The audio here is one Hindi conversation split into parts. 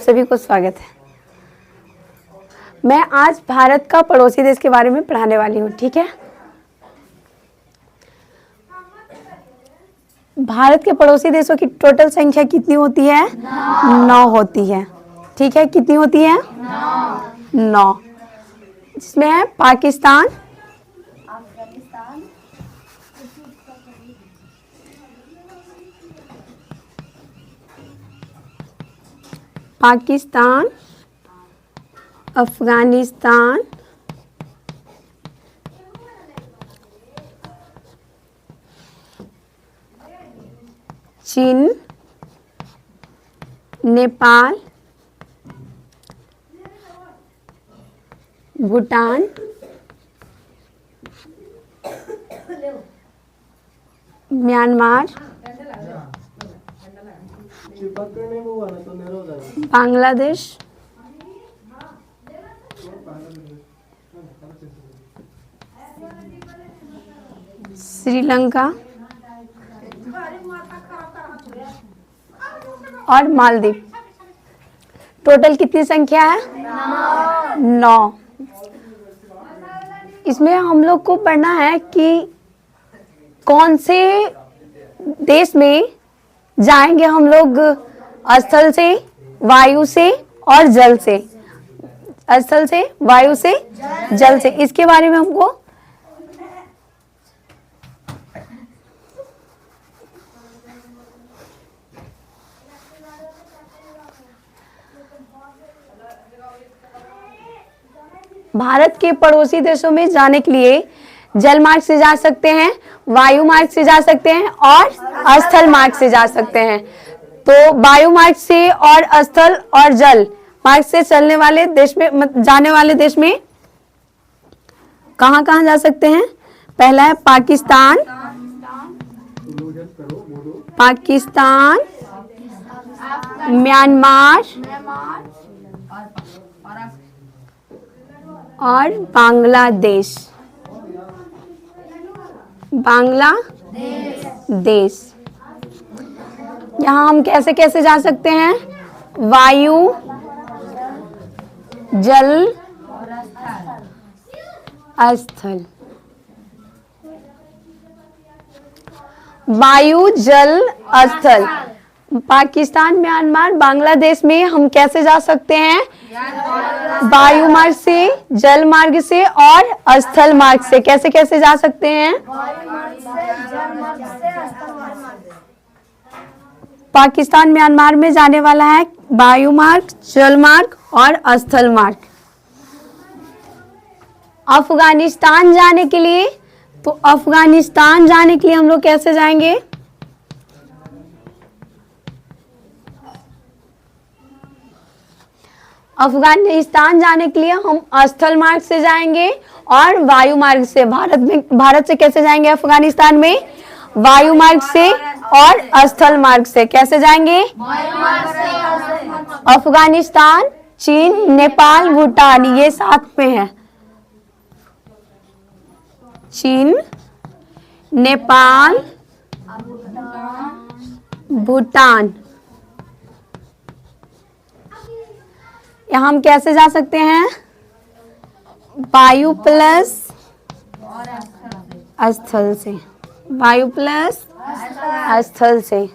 सभी को स्वागत है। मैं आज भारत का पड़ोसी देश के बारे में पढ़ाने वाली हूँ, ठीक है। भारत के पड़ोसी देशों की टोटल संख्या कितनी होती है? 9 होती है, ठीक है। कितनी होती है? 9, जिसमें है पाकिस्तान, अफगानिस्तान, चीन, नेपाल, भूटान, म्यांमार, बांग्लादेश, श्रीलंका और मालदीव। टोटल कितनी संख्या है? 9। इसमें हम लोग को पढ़ना है कि कौन से देश में जाएंगे हम लोग, स्थल से, वायु से और जल से। स्थल से, वायु से, जल से, इसके बारे में हमको भारत के पड़ोसी देशों में जाने के लिए जल मार्ग से जा सकते हैं, वायु मार्ग से जा सकते हैं और स्थल मार्ग से जा सकते हैं। तो वायु मार्ग से और स्थल और जल मार्ग से चलने वाले देश में, जाने वाले देश में कहाँ कहाँ जा सकते हैं? पहला है पाकिस्तान, म्यांमार और बांग्लादेश। यहाँ हम कैसे कैसे जा सकते हैं? वायु, जल, स्थल। वायु, जल, स्थल। पाकिस्तान, म्यांमार, बांग्लादेश में हम कैसे जा सकते हैं? वायु मार्ग से, जल मार्ग से और स्थल मार्ग से। कैसे कैसे जा सकते हैं? पाकिस्तान, म्यांमार में जाने वाला है वायु मार्ग, जल मार्ग और स्थल मार्ग। अफगानिस्तान जाने के लिए, तो अफगानिस्तान जाने के लिए हम लोग कैसे जाएंगे? अफगानिस्तान जाने के लिए हम स्थल मार्ग से जाएंगे और वायु मार्ग से। भारत से कैसे जाएंगे अफगानिस्तान में? वायु मार्ग से और स्थल मार्ग से। कैसे जाएंगे? अफगानिस्तान, चीन, नेपाल, भूटान, ये साथ में है। चीन, नेपाल, भूटान। यहाँ हम कैसे जा सकते हैं? वायु प्लस स्थल से। वायु प्लस स्थल से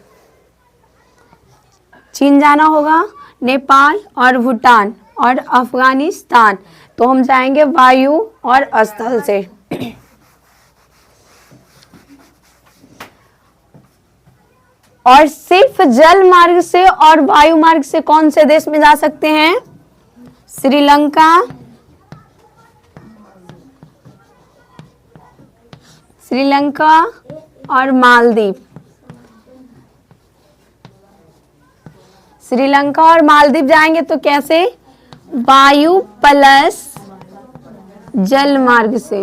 चीन जाना होगा, नेपाल और भूटान और अफगानिस्तान, तो हम जाएंगे वायु और स्थल से। और सिर्फ जल मार्ग से और वायु मार्ग से कौन से देश में जा सकते हैं? श्रीलंका और मालदीव। श्रीलंका और मालदीव जाएंगे तो कैसे? वायु प्लस जल मार्ग से,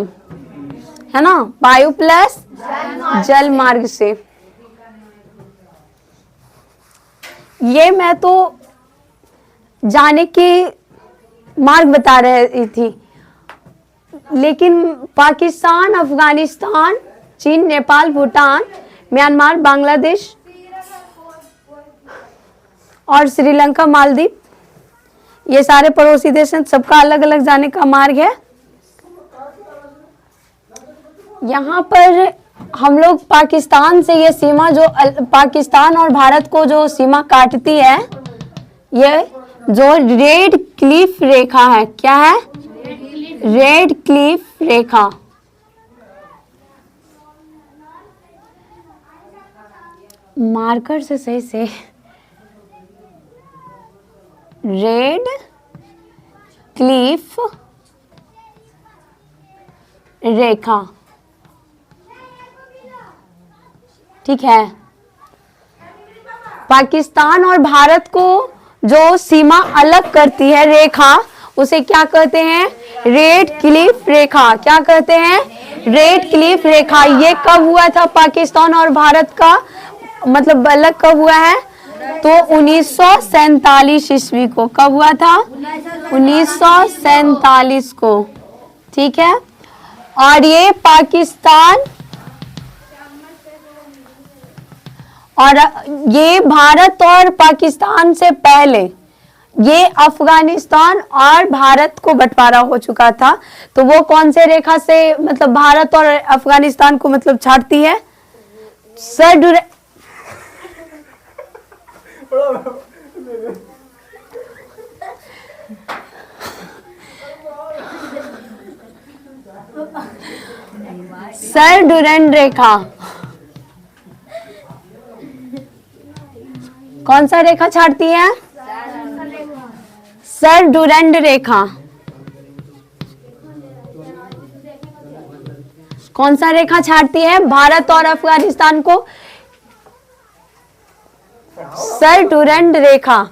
है ना। वायु प्लस जल मार्ग से। ये मैं तो जाने के मार्ग बता रही थी, लेकिन पाकिस्तान, अफगानिस्तान, चीन, नेपाल, भूटान, म्यांमार, बांग्लादेश और श्रीलंका, मालदीव ये सारे पड़ोसी देश हैं, सबका अलग अलग जाने का मार्ग है। यहाँ पर हम लोग पाकिस्तान से ये सीमा जो पाकिस्तान और भारत को जो सीमा काटती है, ये जो रेड क्लिफ रेखा है, क्या है? रेड क्लिफ रेखा। मार्कर से सही से, रेड क्लिफ रेखा, ठीक है। पाकिस्तान और भारत को जो सीमा अलग करती है रेखा, उसे क्या कहते हैं? रेड क्लिफ रेखा। क्या कहते हैं? रेड क्लिफ रेखा। ये कब हुआ था पाकिस्तान और भारत का मतलब अलग कब हुआ है? तो 1947 ईस्वी को। कब हुआ था? 1947 को, ठीक है। और ये पाकिस्तान और ये भारत और पाकिस्तान से पहले ये अफगानिस्तान और भारत को बंटवारा हो चुका था। तो वो कौन से रेखा से मतलब भारत और अफगानिस्तान को मतलब छाटती है? सर डुरंड रेखा। कौन सा रेखा छाटती है? सर डुरंड रेखा। कौन सा रेखा छाटती है भारत और अफगानिस्तान को? सर डुरंड रेखा।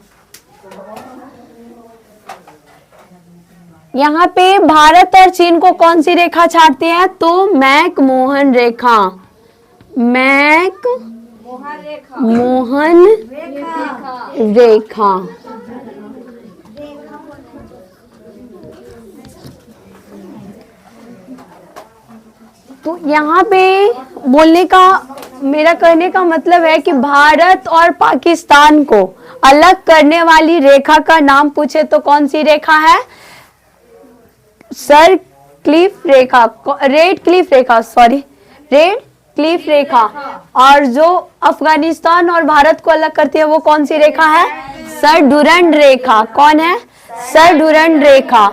यहाँ पे भारत और चीन को कौन सी रेखा छाटती है? तो मैक-मोहन रेखा। मैक-मोहन रेखा। तो यहाँ पे बोलने का मेरा कहने का मतलब है कि भारत और पाकिस्तान को अलग करने वाली रेखा का नाम पूछे तो कौन सी रेखा है? सर क्लिफ रेखा, रेड क्लिफ रेखा, सॉरी रेड क्लिफ रेखा। और जो अफगानिस्तान और भारत को अलग करती है वो कौन सी रेखा है? सर डुरंड रेखा। कौन है? सर डुरंड रेखा।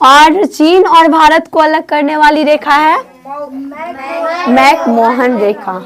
और चीन और भारत को अलग करने वाली रेखा है मैक-मोहन रेखा।